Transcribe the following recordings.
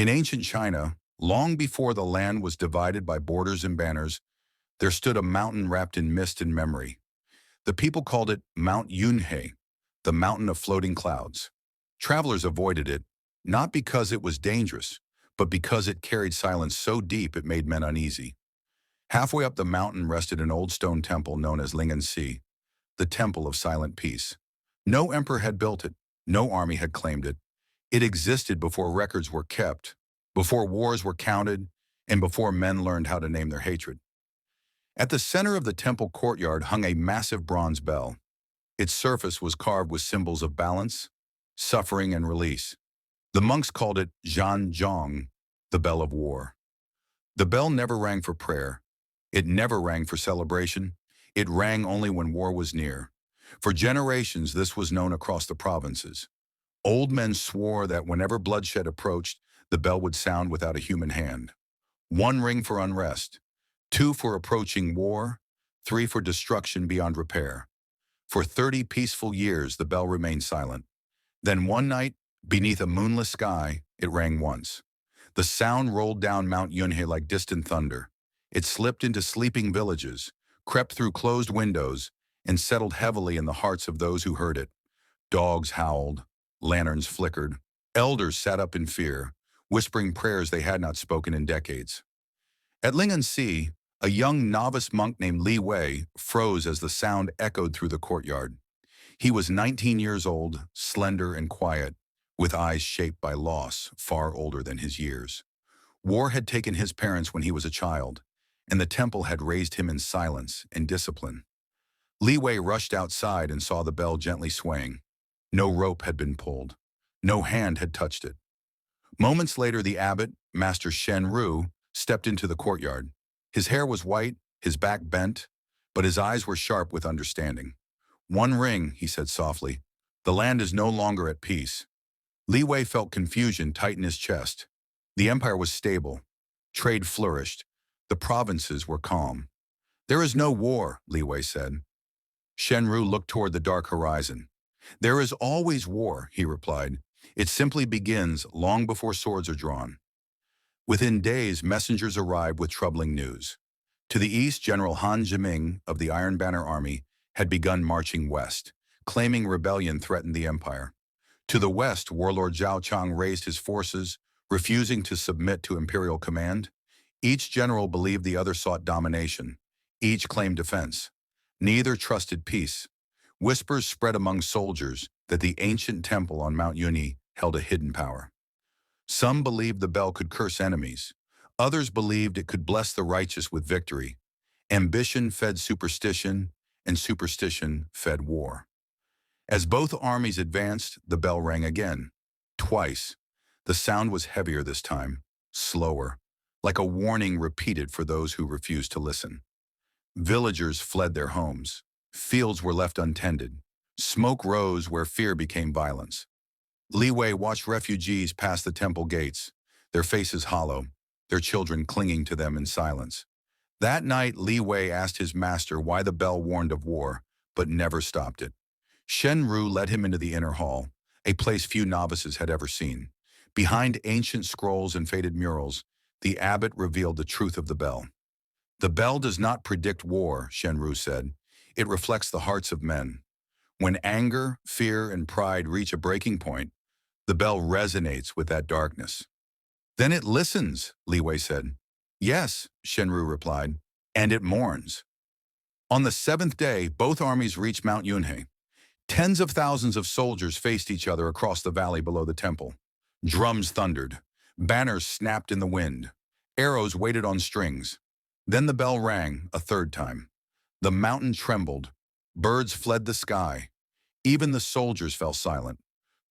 In ancient China, long before the land was divided by borders and banners, there stood a mountain wrapped in mist and memory. The people called it Mount Yunhe, the mountain of floating clouds. Travelers avoided it, not because it was dangerous, but because it carried silence so deep it made men uneasy. Halfway up the mountain rested an old stone temple known as Li Wei, the Temple of Silent Peace. No emperor had built it, no army had claimed it. It existed before records were kept, before wars were counted, and before men learned how to name their hatred. At the center of the temple courtyard hung a massive bronze bell. Its surface was carved with symbols of balance, suffering, and release. The monks called it Zhang, the bell of war. The bell never rang for prayer. It never rang for celebration. It rang only when war was near. For generations, this was known across the provinces. Old men swore that whenever bloodshed approached, the bell would sound without a human hand. One ring for unrest, two for approaching war, three for destruction beyond repair. For 30 peaceful years, the bell remained silent. Then one night, beneath a moonless sky, it rang once. The sound rolled down Mount Yunhe like distant thunder. It slipped into sleeping villages, crept through closed windows, and settled heavily in the hearts of those who heard it. Dogs howled, lanterns flickered, elders sat up in fear, whispering prayers they had not spoken in decades. At Ling'an, a young novice monk named Li Wei froze as the sound echoed through the courtyard. He was 19 years old, slender and quiet, with eyes shaped by loss far older than his years. War had taken his parents when he was a child, and the temple had raised him in silence and discipline. Li Wei rushed outside and saw the bell gently swaying. No rope had been pulled. No hand had touched it. Moments later, the abbot, Master Shen Ru, stepped into the courtyard. His hair was white, his back bent, but his eyes were sharp with understanding. "One ring," he said softly. "The land is no longer at peace." Li Wei felt confusion tighten his chest. The empire was stable. Trade flourished. The provinces were calm. "There is no war," Li Wei said. Shen Ru looked toward the dark horizon. "There is always war," he replied. "It simply begins long before swords are drawn." Within days, messengers arrived with troubling news. To the east, General Han Zhiming of the Iron Banner Army had begun marching west, claiming rebellion threatened the empire. To the west, warlord Zhao Chang raised his forces, refusing to submit to imperial command. Each general believed the other sought domination. Each claimed defense. Neither trusted peace. Whispers spread among soldiers that the ancient temple on Mount Yunhe held a hidden power. Some believed the bell could curse enemies. Others believed it could bless the righteous with victory. Ambition fed superstition, and superstition fed war. As both armies advanced, the bell rang again. Twice. The sound was heavier this time, slower, like a warning repeated for those who refused to listen. Villagers fled their homes. Fields were left untended. Smoke rose where fear became violence. Li Wei watched refugees pass the temple gates, their faces hollow, their children clinging to them in silence. That night, Li Wei asked his master why the bell warned of war, but never stopped it. Shen Ru led him into the inner hall, a place few novices had ever seen. Behind ancient scrolls and faded murals, the abbot revealed the truth of the bell. "The bell does not predict war," Shen Ru said. "It reflects the hearts of men. When anger, fear, and pride reach a breaking point, the bell resonates with that darkness." "Then it listens," Li Wei said. "Yes," Shen Ru replied, "and it mourns." On the seventh day, both armies reached Mount Yunhe. Tens of thousands of soldiers faced each other across the valley below the temple. Drums thundered. Banners snapped in the wind. Arrows waited on strings. Then the bell rang a third time. The mountain trembled. Birds fled the sky. Even the soldiers fell silent.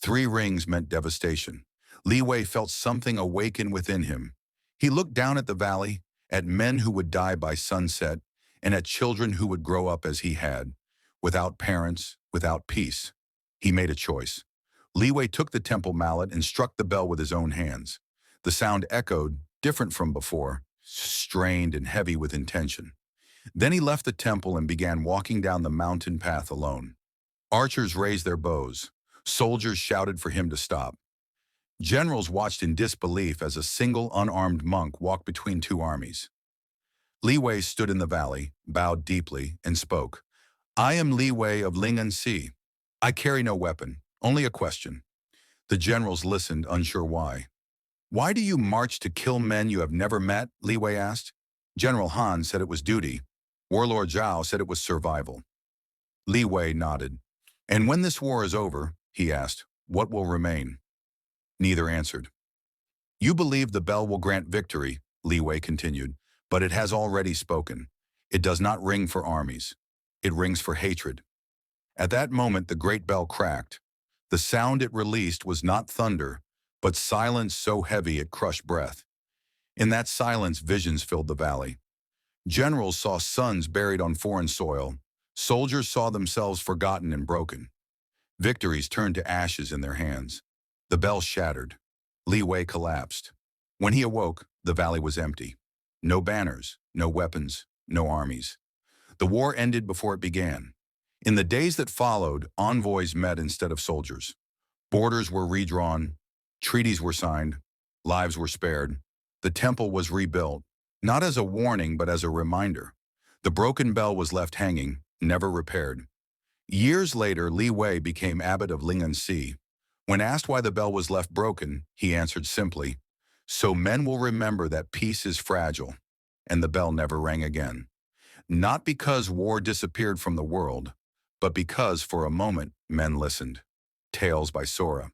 3 rings meant devastation. Li Wei felt something awaken within him. He looked down at the valley, at men who would die by sunset, and at children who would grow up as he had, without parents, without peace. He made a choice. Li Wei took the temple mallet and struck the bell with his own hands. The sound echoed, different from before, strained and heavy with intention. Then he left the temple and began walking down the mountain path alone. Archers raised their bows. Soldiers shouted for him to stop. Generals watched in disbelief as a single unarmed monk walked between two armies. Li Wei stood in the valley, bowed deeply, and spoke. I am Li Wei of Ling'an. I carry no weapon, only a question. The generals listened, unsure why. Why do you march to kill men you have never met? Li Wei asked. General Han said it was duty. Warlord Zhao said it was survival. Li Wei nodded. And when this war is over, he asked, what will remain? Neither answered. You believe the bell will grant victory, Li Wei continued, but it has already spoken. It does not ring for armies. It rings for hatred. At that moment, the great bell cracked. The sound it released was not thunder, but silence so heavy it crushed breath. In that silence, visions filled the valley. Generals saw sons buried on foreign soil. Soldiers saw themselves forgotten and broken. Victories turned to ashes in their hands. The bell shattered. Li Wei collapsed. When he awoke, the valley was empty. No banners, no weapons, no armies. The war ended before it began. In the days that followed, envoys met instead of soldiers. Borders were redrawn, treaties were signed, lives were spared. The temple was rebuilt, not as a warning but as a reminder. The broken bell was left hanging, never repaired. Years later, Li Wei became abbot of Ling'an. When asked why the bell was left broken, he answered simply, so men will remember that peace is fragile, and the bell never rang again. Not because war disappeared from the world, but because for a moment men listened. Tales by SORA.